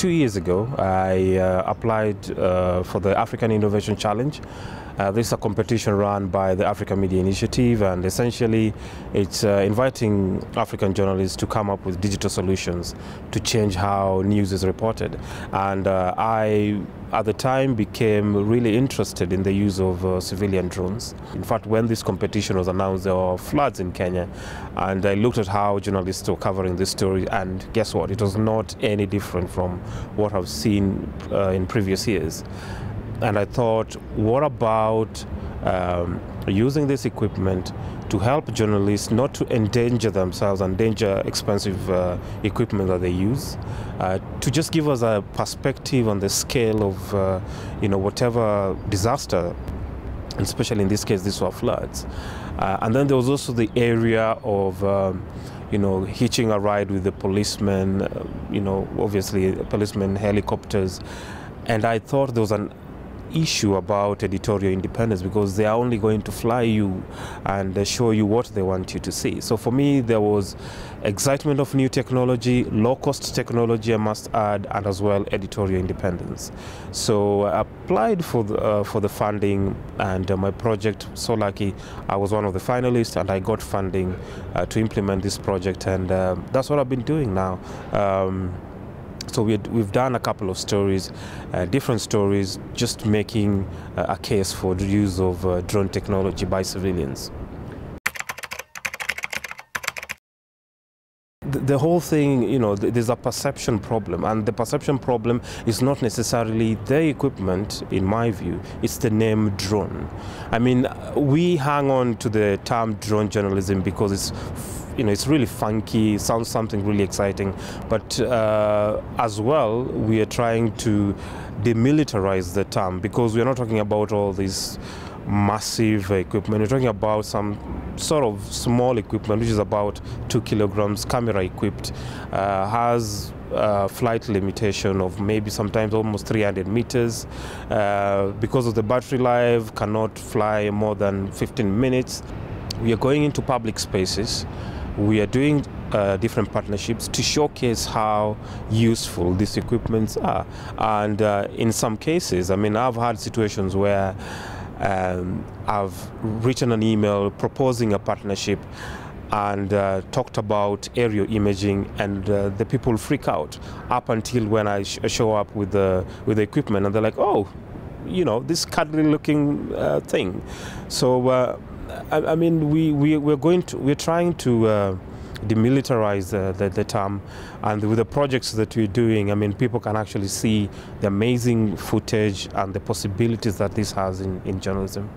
2 years ago, I applied for the African Innovation Challenge. This is a competition run by the African Media Initiative, and essentially it's inviting African journalists to come up with digital solutions to change how news is reported. And I, at the time, became really interested in the use of civilian drones. In fact, when this competition was announced, there were floods in Kenya, and I looked at how journalists were covering this story, and guess what? It was not any different from what I've seen in previous years. And I thought, what about using this equipment to help journalists not to endanger themselves, endanger expensive equipment that they use, to just give us a perspective on the scale of whatever disaster, and especially in this case, these were floods. And then there was also the area of hitching a ride with the policemen, obviously policemen, helicopters. And I thought there was an issue about editorial independence, because they are only going to fly you and show you what they want you to see. So for me, there was excitement of new technology, low-cost technology, I must add, and as well editorial independence. So I applied for the funding, and my project, so lucky, I was one of the finalists, and I got funding to implement this project, and that's what I've been doing now. So we've done a couple of stories, different stories, just making a case for the use of drone technology by civilians. The whole thing, there's a perception problem, and the perception problem is not necessarily the equipment, in my view, it's the name drone. I mean, we hang on to the term drone journalism because it's really funky, sounds something really exciting, but as well, we are trying to demilitarize the term, because we're not talking about all this massive equipment. We're talking about some sort of small equipment, which is about 2 kilograms, camera equipped, has flight limitation of maybe sometimes almost 300 meters. Because of the battery life, cannot fly more than 15 minutes. We are going into public spaces. We are doing different partnerships to showcase how useful these equipments are. And in some cases, I mean, I've had situations where I've written an email proposing a partnership and talked about aerial imaging, and the people freak out up until when I show up with the equipment, and they're like, oh, this cuddly looking thing. So I mean, we're trying to demilitarize the term, and with the projects that we're doing, I mean, people can actually see the amazing footage and the possibilities that this has in journalism.